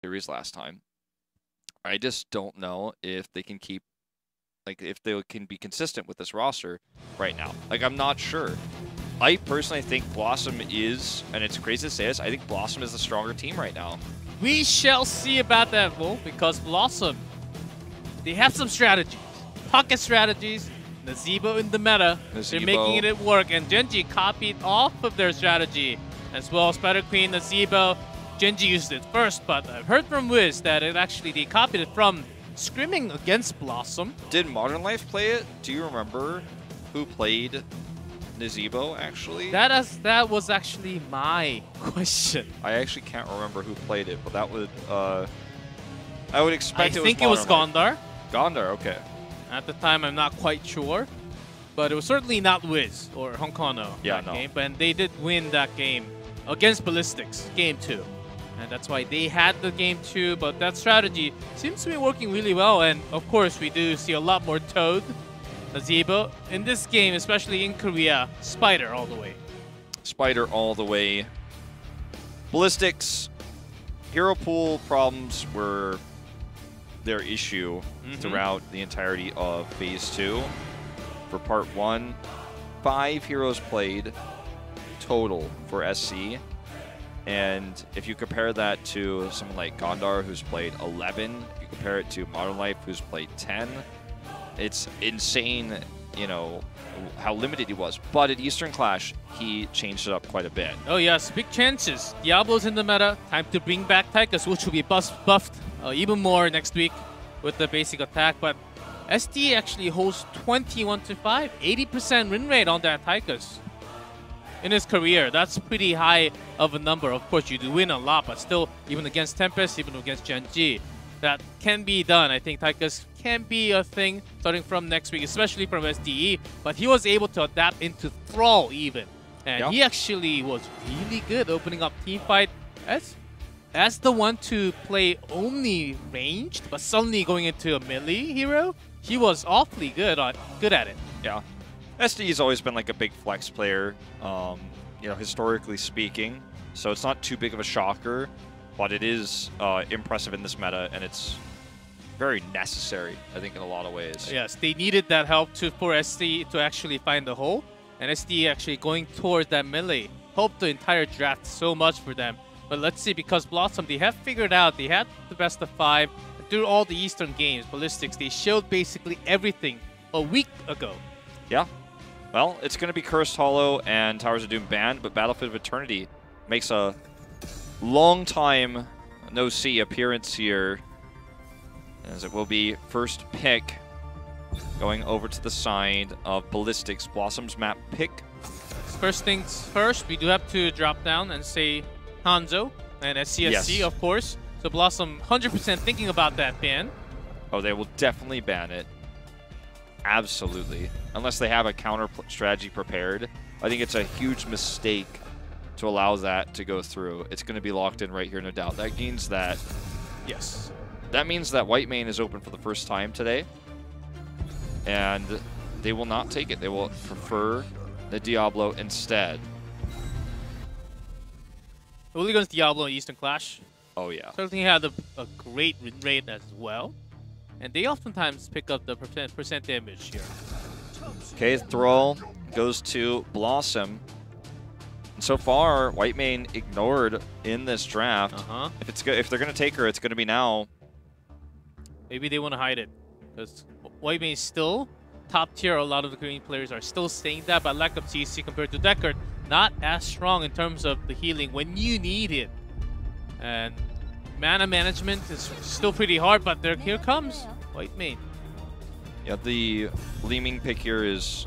series last time. I just don't know if they can keep, like, if they can be consistent with this roster right now. Like, I'm not sure. I personally think BlossoM is, and it's crazy to say this, I think BlossoM is the stronger team right now. We shall see about that, Wolf, because BlossoM, they have some strategies. Pocket strategies, Nazebo in the meta. They're making it work, and Genji copied off of their strategy as well. Spider Queen, Nazebo, Genji used it first, but I've heard from Wiz that they copied it from scrimming against BlossoM. Did Modern Life play it? Do you remember who played Nazebo, actually? That was actually my question. I actually can't remember who played it, but that would, I would expect it was I think it was Gondar. Gondar, okay. At the time, I'm not quite sure. But it was certainly not Wiz or Hong Kono game. But they did win that game against Ballistix, game 2. And that's why they had the game 2. But that strategy seems to be working really well. And of course, we do see a lot more Toad, Nazebo. In this game, especially in Korea, Spider all the way. Spider all the way. Ballistix, hero pool problems were their issue throughout the entirety of Phase 2. For Part 1, 5 heroes played total for SC. And if you compare that to someone like Gondar, who's played 11, you compare it to Modern Life, who's played 10, it's insane, you know, how limited he was. But at Eastern Clash, he changed it up quite a bit. Oh yes, big chances. Diablo's in the meta. Time to bring back Tychus, which will be buffed even more next week with the basic attack. But SD actually holds 21-5, 80% win rate on that Tychus in his career. That's pretty high of a number. Of course, you do win a lot, but still, even against Tempest, even against Genji, that can be done. I think Tychus can be a thing starting from next week, especially from SDE. But he was able to adapt into Thrall even. And he actually was really good opening up teamfight as the one to play only ranged, but suddenly going into a melee hero. He was awfully good at it. Yeah. SDE's always been like a big flex player, you know, historically speaking. So it's not too big of a shocker, but it is impressive in this meta, and it's very necessary, I think, in a lot of ways. Yes, they needed that help for SDE to actually find the hole, and SDE actually going towards that melee helped the entire draft so much for them. But let's see, because BlossoM, they have figured out, they had the best of 5 through all the Eastern games. Ballistix, they showed basically everything a week ago. Yeah. Well, it's going to be Cursed Hollow and Towers of Doom banned, but Battlefield of Eternity makes a long time no-see appearance here, as it will be first pick going over to the side of Ballistix. BlossoM's map pick. First things first, we do have to drop down and say Hanzo and SCSC, of course. So BlossoM 100% thinking about that ban. Oh, they will definitely ban it. Absolutely. Unless they have a counter strategy prepared. I think it's a huge mistake to allow that to go through. It's going to be locked in right here, no doubt. That means that... Yes. That means that white main is open for the first time today. And they will not take it. They will prefer the Diablo instead. Hooligans Diablo in Eastern Clash. Oh, yeah. Certainly had a great win rate as well. And they oftentimes pick up the percent damage here. Okay, Thrall goes to BlossoM. And so far, white main ignored in this draft. If they're going to take her, it's going to be now. Maybe they want to hide it. Because white main is still top tier. A lot of the green players are still saying that. But lack of CC compared to Deckard, not as strong in terms of the healing when you need it. And mana management is still pretty hard, but here comes white main. Yeah, the Li Ming pick here is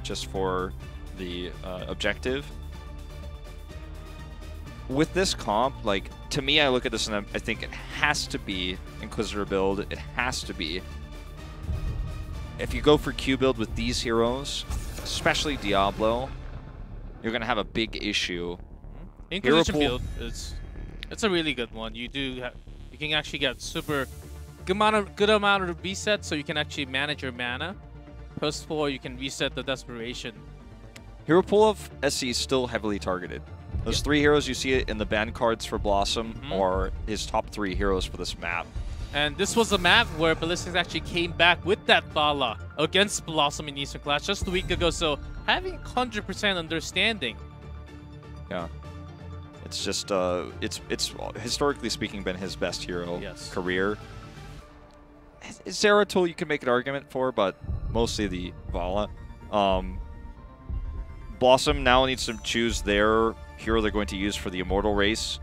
just for the objective. With this comp, like, to me, I look at this and I think it has to be Inquisitor build. It has to be. If you go for Q build with these heroes, especially Diablo, you're going to have a big issue. Inquisitor build is... It's a really good one. You can actually get good amount of reset, so you can actually manage your mana. +4, you can reset the Desperation. Hero pool of SC is still heavily targeted. Those 3 heroes you see it in the ban cards for BlossoM are his top 3 heroes for this map. And this was a map where Ballistix actually came back with that Bala against BlossoM in Eastern Clash just a week ago, so having 100% understanding. Yeah. It's just, it's historically speaking been his best hero career. Zeratul you can make an argument for, but mostly the Vala. BlossoM now needs to choose their hero they're going to use for the Immortal race.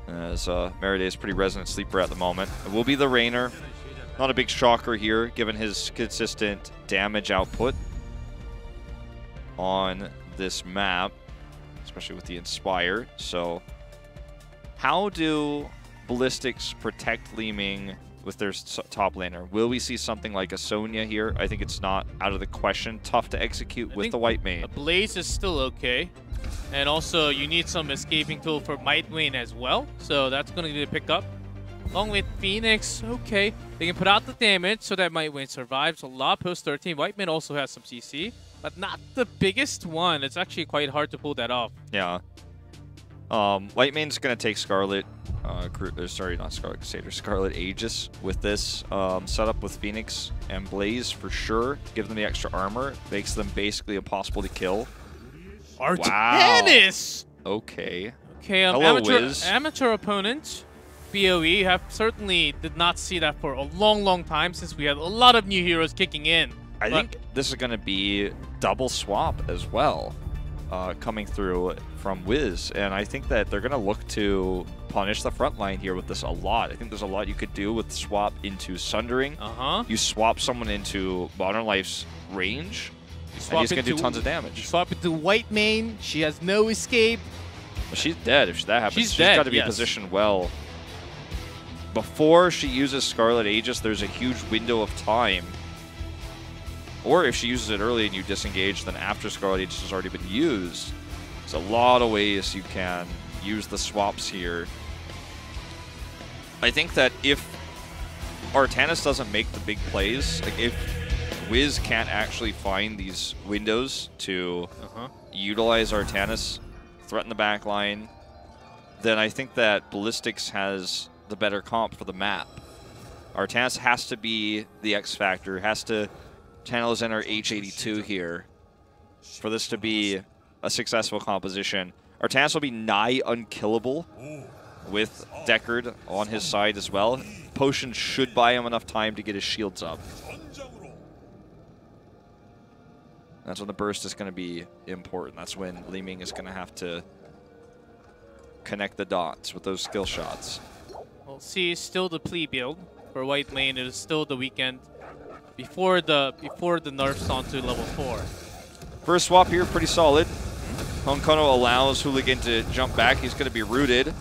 As Meride is pretty resonant sleeper at the moment. It will be the Rainer. Not a big shocker here, given his consistent damage output on this map, especially with the Inspire. So, how do Ballistix protect Li Ming with their top laner? Will we see something like a Sonya here? I think it's not out of the question. Tough to execute with the White Mane. A Blaze is still okay. And also, you need some escaping tool for Might Wane as well. So that's going to need to pick up. Along with Phoenix, okay. They can put out the damage so that Might Wane survives. A lot post 13. White Mane also has some CC, but not the biggest one. It's actually quite hard to pull that off. Yeah. White Mane's going to take Scarlet. Sorry, not Scarlet Crusader. Scarlet Aegis with this setup with Phoenix and Blaze for sure. Give them the extra armor. Makes them basically impossible to kill. Artanis! Wow. Okay. Okay, Hello, amateur opponent. BOE have certainly did not see that for a long time since we had a lot of new heroes kicking in. I think this is going to be double swap as well coming through from Wiz. And I think that they're going to look to punish the front line here with this a lot. I think there's a lot you could do with swap into Sundering. You swap someone into Modern Life's range. And he's going to do tons of damage. You swap it to White Mane. She has no escape. Well, she's dead if that happens. She's got to be positioned well. Before she uses Scarlet Aegis, there's a huge window of time. Or if she uses it early and you disengage, then after Scarlet Aegis has already been used. There's a lot of ways you can use the swaps here. I think that if Artanis doesn't make the big plays, like if Wiz can't actually find these windows to utilize Artanis, threaten the back line, then I think that Ballistix has the better comp for the map. Artanis has to be the X factor, has to channel his inner H82 here for this to be a successful composition. Artanis will be nigh unkillable with Deckard on his side as well. Potion should buy him enough time to get his shields up. That's when the burst is going to be important. That's when Li Ming is going to have to connect the dots with those skill shots. Well, see, still the plea build for White Mane. It is still the weekend before the nerfs onto level 4. First swap here, pretty solid. Honkono allows Hooligan to jump back. He's going to be rooted.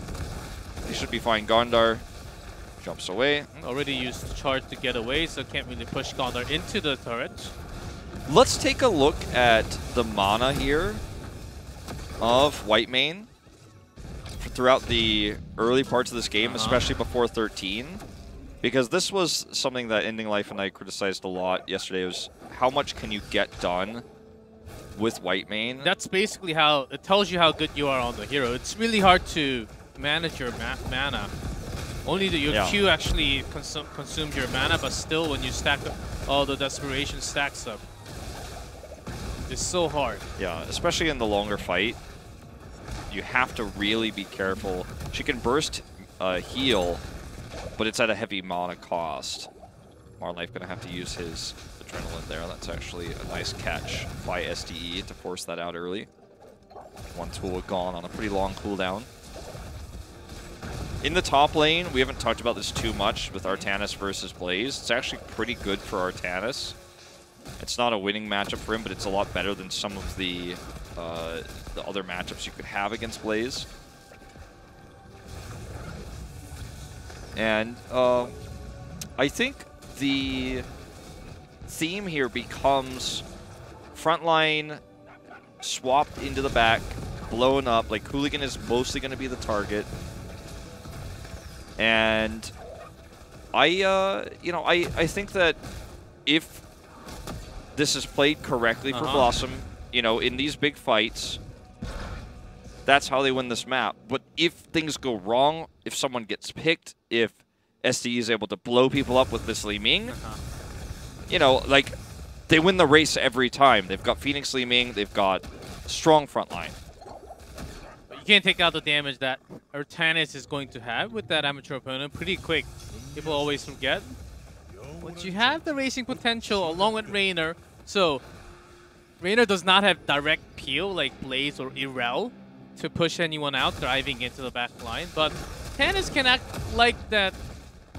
He should be fine. Gondar jumps away. Already used charge to get away, so can't really push Gondar into the turret. Let's take a look at the mana here of White Mane throughout the early parts of this game, especially before 13. Because this was something that Ending Life and I criticized a lot yesterday, was how much can you get done with White Mane? That's basically how, it tells you how good you are on the hero. It's really hard to manage your mana. Only your Q actually consumes your mana, but still when you stack up, all the Desperation stacks up. It's so hard. Yeah, especially in the longer fight. You have to really be careful. She can burst heal, but it's at a heavy mana cost. Marlife going to have to use his Adrenaline there. That's actually a nice catch by SDE to force that out early. One tool gone on a pretty long cooldown. In the top lane, we haven't talked about this too much with Artanis versus Blaze. It's actually pretty good for Artanis. It's not a winning matchup for him, but it's a lot better than some of the other matchups you could have against Blaze. And I think the theme here becomes frontline swapped into the back, blown up. Like Hooligan is mostly going to be the target. And I think that if this is played correctly for BlossoM, in these big fights, That's how they win this map. But if things go wrong, if someone gets picked, if SD is able to blow people up with this Li Ming, you know, like, they win the race every time. They've got Phoenix Li Ming, they've got strong front line. But you can't take out the damage that Artanis is going to have with that amateur opponent pretty quick. People always forget. But you have the racing potential along with Raynor. So, Raynor does not have direct peel like Blaze or Irel to push anyone out driving into the back line. But Artanis can act like that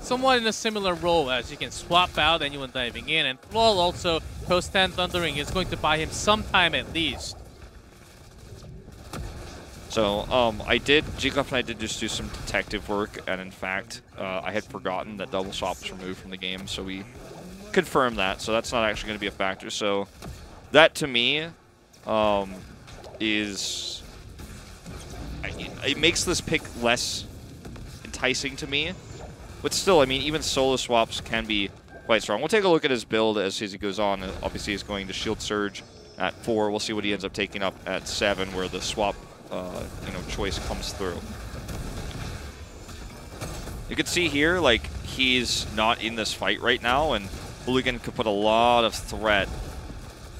somewhat in a similar role, as you can swap out anyone diving in. And Thrall also, post-10 Thundering, is going to buy him some time at least. So, G-Clef and I did just do some detective work, and in fact, I had forgotten that double swap was removed from the game, so we confirmed that, so that's not actually going to be a factor. So, that to me is... It makes this pick less enticing to me, but still, I mean, even solo swaps can be quite strong. We'll take a look at his build as he goes on. Obviously, he's going to Shield Surge at 4. We'll see what he ends up taking up at 7, where the swap choice comes through. You can see here, like, he's not in this fight right now, and Hooligan could put a lot of threat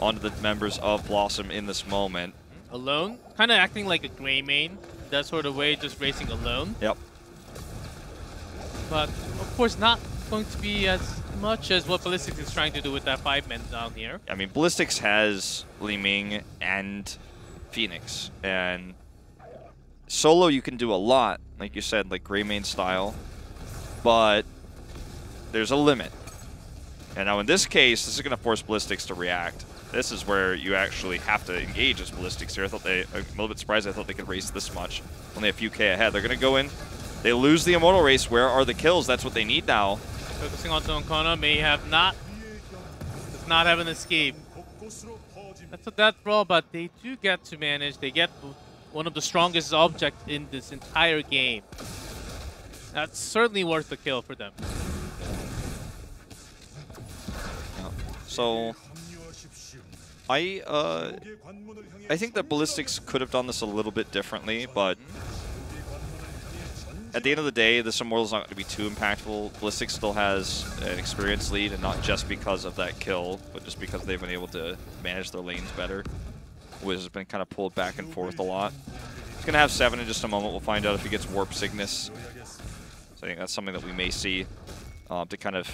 onto the members of BlossoM in this moment. Alone, kind of acting like a gray main, that sort of way, just racing alone. Yep. But of course, not going to be as much as what Ballistix is trying to do with that 5-man down here. I mean, Ballistix has Li Ming and Phoenix, and solo you can do a lot, like you said, like gray main style, but there's a limit. And now in this case, this is going to force Ballistix to react. This is where you actually have to engage as Ballistix here. I'm a little bit surprised I thought they could race this much. Only a few K ahead. They're going to go in. They lose the Immortal race. Where are the kills? That's what they need now. Focusing on Zonkona, does not have an escape. That's a death roll, but they do get to manage. They get one of the strongest objects in this entire game. That's certainly worth the kill for them. So, I think that Ballistix could have done this a little bit differently, but at the end of the day, this Immortal's not going to be too impactful. Ballistix still has an experience lead, and not just because of that kill, but just because they've been able to manage their lanes better. Wiz has been kind of pulled back and forth a lot. He's going to have 7 in just a moment. We'll find out if he gets Warp Cygnus. So I think that's something that we may see to kind of...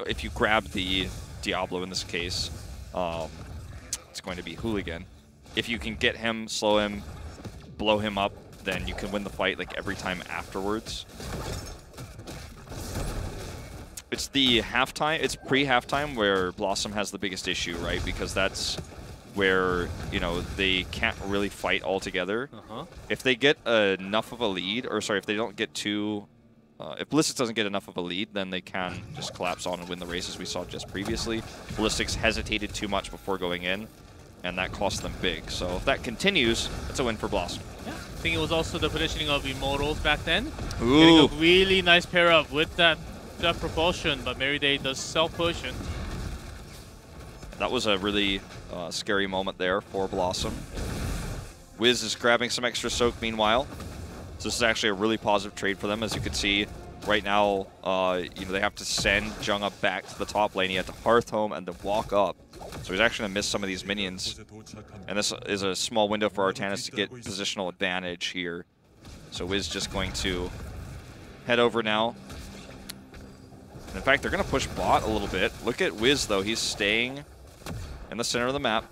if you grab the Diablo in this case, it's going to be Hooligan. If you can get him, slow him, blow him up, then you can win the fight like every time afterwards. It's the halftime, it's pre-halftime where BlossoM has the biggest issue, right? Because that's where, you know, they can't really fight all together. If they get enough of a lead, or sorry, if they don't get too... if Ballistix doesn't get enough of a lead, then they can just collapse on and win the races we saw just previously. Ballistix hesitated too much before going in, and that cost them big. So if that continues, it's a win for BlossoM. Yeah, I think it was also the positioning of Immortals back then. Ooh. Getting a really nice pair up with that propulsion, but Meriday does self-potion. That was a really scary moment there for BlossoM. Wiz is grabbing some extra soak meanwhile. So this is actually a really positive trade for them. As you can see right now, they have to send Jungha back to the top lane. He had to Hearth home and then walk up. So he's actually going to miss some of these minions. And this is a small window for Artanis to get positional advantage here. So Wiz just going to head over now. And in fact, they're going to push bot a little bit. Look at Wiz, though. He's staying in the center of the map,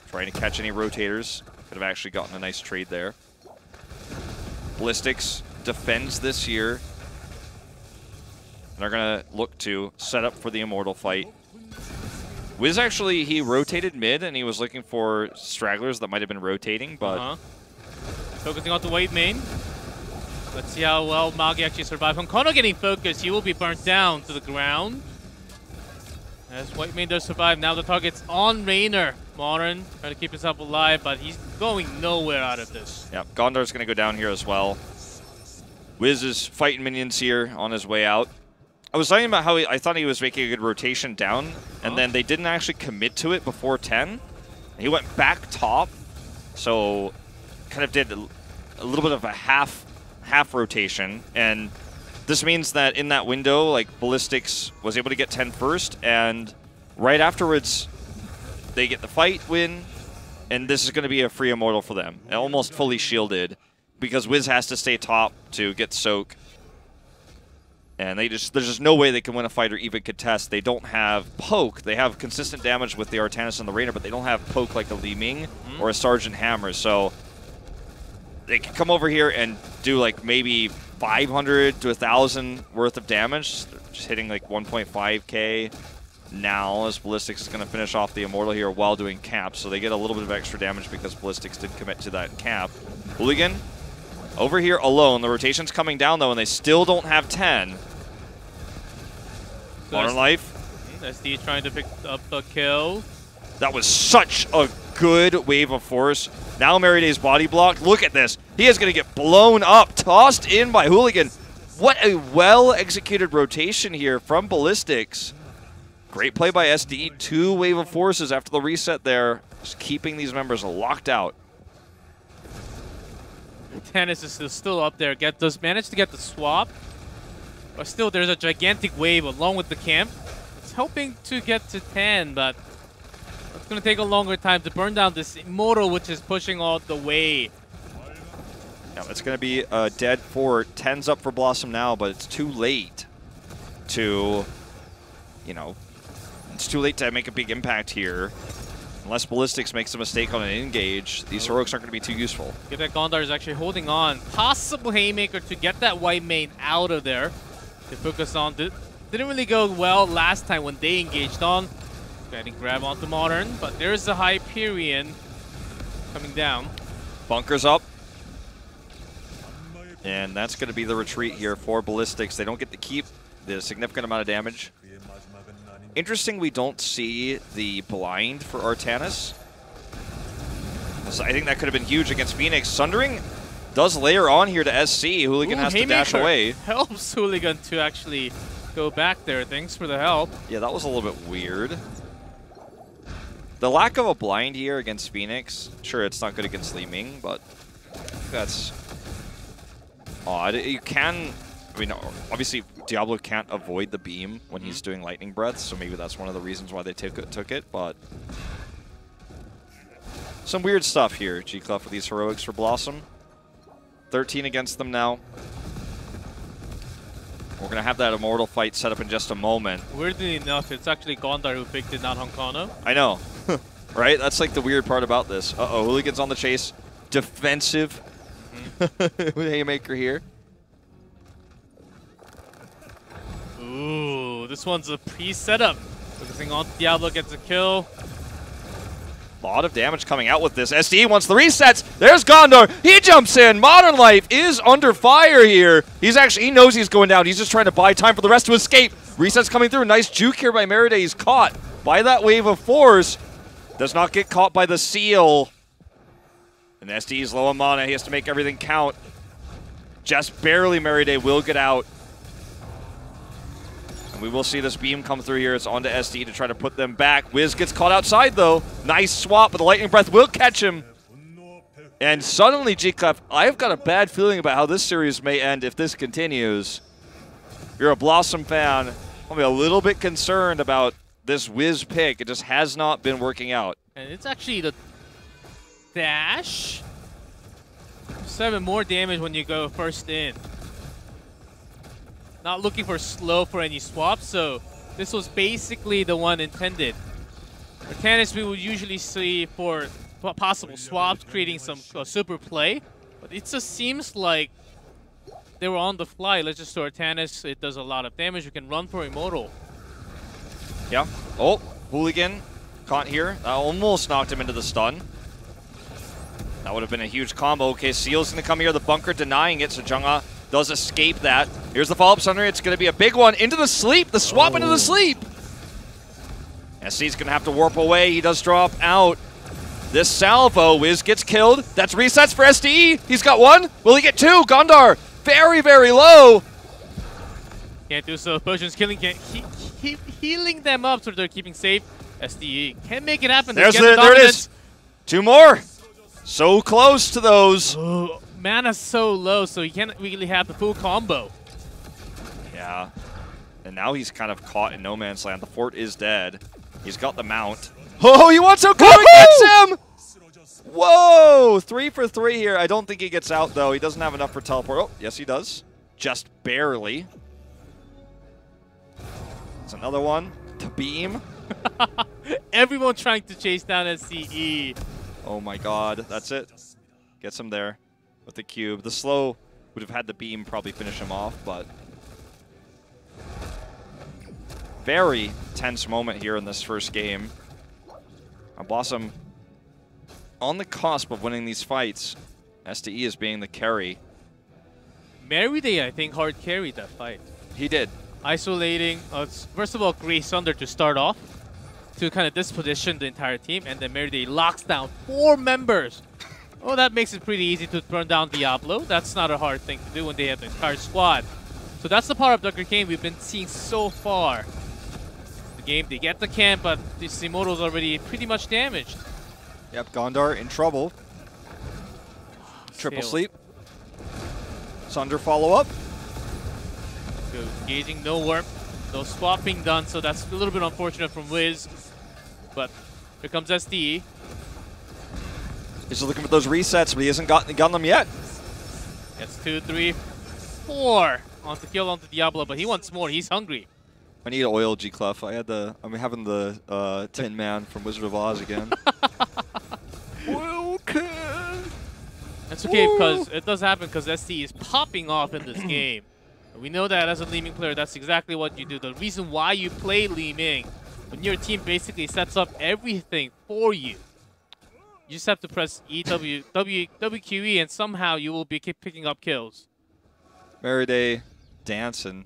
trying to catch any rotators. Could have actually gotten a nice trade there. Ballistix defends this here. And are going to look to set up for the Immortal fight. Wiz actually, he rotated mid, and he was looking for stragglers that might have been rotating, but... Focusing on the wave main. Let's see how well Magi actually survives. Kono getting focused, he will be burnt down to the ground. As white main does survive, now the target's on Raynor. Modern trying to keep himself alive, but he's going nowhere out of this. Yep, Gondar's going to go down here as well. Wiz is fighting minions here on his way out. I was talking about how I thought he was making a good rotation down, and then they didn't actually commit to it before 10. He went back top So kind of did a little bit of a half rotation, and this means that in that window, like, Ballistix was able to get 10 first, and right afterwards, they get the fight win, and this is going to be a free Immortal for them. Almost fully shielded, because Wiz has to stay top to get Soak. And there's just no way they can win a fight or even contest. They don't have poke. They have consistent damage with the Artanis and the Rainer, but they don't have poke like a Li Ming or a Sergeant Hammer. So they can come over here and do like maybe 500 to 1,000 worth of damage. They're just hitting like 1.5k now, as Ballistix is going to finish off the Immortal here while doing cap. So they get a little bit of extra damage because Ballistix did commit to that cap. Hooligan over here alone. The rotation's coming down, though, and they still don't have 10. Modern Life. SD trying to pick up a kill. That was such a good wave of force. Now Meriday's body blocked. Look at this. He is going to get blown up, tossed in by Hooligan. What a well-executed rotation here from Ballistix. Great play by SD. 2 wave of forces after the reset there. Just keeping these members locked out. Tennis is still up there. Does manage to get the swap, but still there's a gigantic wave along with the camp. It's hoping to get to 10, but it's going to take a longer time to burn down this Immortal, which is pushing all the way. Yeah, it's going to be a dead fort. 10's up for BlossoM now, but it's too late to, you know, it's too late to make a big impact here. Unless Ballistix makes a mistake on an engage, these heroics aren't going to be too useful. Get that Gondar is actually holding on. Possible Haymaker to get that white main out of there. To focus on. Didn't really go well last time when they engaged on. Trying to grab onto Modern, but there's the Hyperion coming down. Bunkers up. And that's going to be the retreat here for Ballistix. They don't get to keep the significant amount of damage. Interesting we don't see the blind for Artanis. So I think that could have been huge against Phoenix. Sundering does layer on here to SC. Hooligan has to dash away. Helps Hooligan to actually go back there. Thanks for the help. Yeah, that was a little bit weird. The lack of a blind here against Phoenix, sure, it's not good against Li Ming, but that's odd. You can, I mean, obviously Diablo can't avoid the beam when he's doing lightning breaths, so maybe that's one of the reasons why they took it, but some weird stuff here, G-Clef, with these heroics for BlossoM. 13 against them now. We're going to have that Immortal fight set up in just a moment. Weirdly enough, it's actually Gondar who picked it, not Honkano. I know, right? That's like the weird part about this. Uh-oh, Hooligan's on the chase. Defensive with Haymaker here. Ooh, this one's a pre-setup. Focusing on Diablo, gets a kill. A lot of damage coming out with this. SD wants the resets. There's Gondar. He jumps in. Modern Life is under fire here. He knows he's going down. He's just trying to buy time for the rest to escape. Resets coming through. Nice juke here by Meriday. He's caught by that wave of force. Does not get caught by the seal. And SD is low on mana. He has to make everything count. Just barely Meriday will get out. And we will see this beam come through here. It's onto SD to try to put them back. Wiz gets caught outside, though. Nice swap, but the Lightning Breath will catch him. And suddenly, G-Clef, I've got a bad feeling about how this series may end if this continues. If you're a BlossoM fan, I'll be a little bit concerned about this Wiz pick. It just has not been working out. And it's actually the dash. 7 more damage when you go first in. Not looking for slow for any swaps, so this was basically the one intended. Artanis we would usually see for possible swaps, creating some super play, but it just seems like they were on the fly. Let's just do Artanis. It does a lot of damage. We can run for Immortal. Yeah. Oh, Hooligan caught here. That almost knocked him into the stun. That would have been a huge combo. Okay, Seal's going to come here. The bunker denying it, so Jungha does escape that. Here's the follow-up Sunder. It's going to be a big one into the sleep. The swap into the sleep. SC's going to have to warp away. He does drop out. This salvo. Wiz gets killed. That's resets for SDE. He's got 1. Will he get 2? Gondar very, very low. Can't do so. Potions killing, can't keep healing them up so they're keeping safe. SDE can make it happen. There it is. 2 more. So close to those. Oh, mana's so low, so he can't really have the full combo. Yeah. And now he's kind of caught in no man's land. The fort is dead. He's got the mount. Oh, he wants to come and gets him! Whoa! 3 for 3 here. I don't think he gets out, though. He doesn't have enough for teleport. Oh, yes, he does. Just barely. It's another one. To beam. Everyone trying to chase down SCE. Oh my god, that's it. Gets him there with the cube. The slow would have had the beam probably finish him off, but very tense moment here in this first game. BlossoM on the cusp of winning these fights. SDE is being the carry. Meride, I think, hard carried that fight. He did. Isolating, first of all, Grey Thunder to start off, to kind of disposition the entire team, and then Meride locks down 4 members. Oh, that makes it pretty easy to burn down Diablo. That's not a hard thing to do when they have the entire squad. So that's the power of Dr. Kane we've been seeing so far. The game, they get the camp, but this Immortal's already pretty much damaged. Yep, Gondar in trouble. Triple sleep. Sunder follow-up. Engaging, no warp, no swap being done, so that's a little bit unfortunate from Wiz. But here comes SDE. He's looking for those resets, but he hasn't gotten them yet. Gets 2, 3, 4 on to kill onto Diablo, but he wants more. He's hungry. I need oil, G-Clef. I'm having the Tin Man from Wizard of Oz again. Oil can. That's okay, because it does happen because SDE is popping off in this game. We know that as a Li Ming player, that's exactly what you do. The reason why you play Li Ming, when your team basically sets up everything for you, you just have to press WQE, and somehow you will be picking up kills. Meride dancing.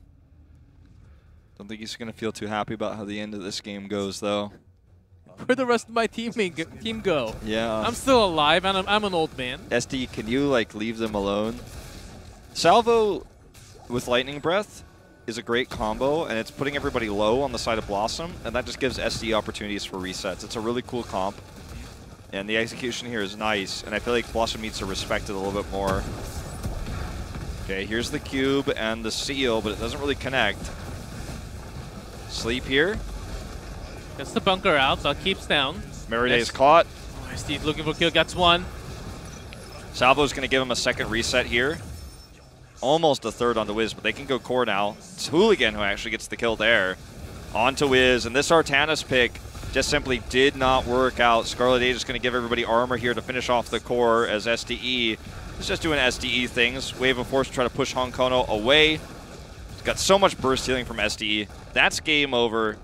Don't think he's going to feel too happy about how the end of this game goes, though. Where'd the rest of my team go? Yeah. I'm still alive, and I'm an old man. SD, can you, like, leave them alone? Salvo with Lightning Breath is a great combo, and it's putting everybody low on the side of BlossoM, and that just gives SD opportunities for resets. It's a really cool comp, and the execution here is nice, and I feel like BlossoM needs to respect it a little bit more. Okay, here's the cube and the seal, but it doesn't really connect. Sleep here. Gets the bunker out, so it keeps down. Meride is caught. Oh, SD's looking for kill, gets 1. Salvo's going to give him a second reset here. Almost a third onto Wiz, but they can go core now. It's Hooligan who actually gets the kill there. Onto Wiz, and this Artanis pick just simply did not work out. Scarlet Age is going to give everybody armor here to finish off the core as SDE is just doing SDE things. Wave of Force to try to push Hong Kono away. He's got so much burst healing from SDE. That's game over.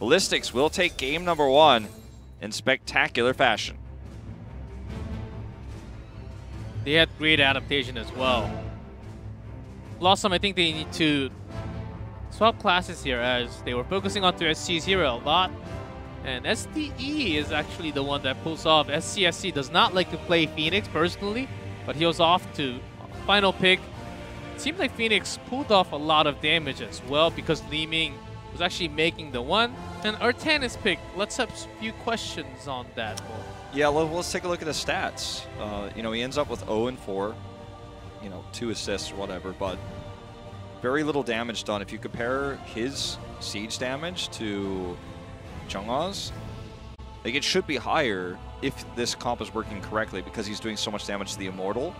Ballistix will take game number 1 in spectacular fashion. They had great adaptation as well. BlossoM, I think they need to swap classes here as they were focusing onto SC's hero a lot. And SDE is actually the one that pulls off. SCSC does not like to play Phoenix personally, but he was off to final pick. It seemed like Phoenix pulled off a lot of damage as well because Li Ming was actually making the 1. And Artanis pick, let's have a few questions on that. Yeah, let's take a look at his stats. You know, he ends up with 0 and 4. You know, 2 assists or whatever, but very little damage done. If you compare his siege damage to Chung's, like it should be higher if this comp is working correctly because he's doing so much damage to the Immortal.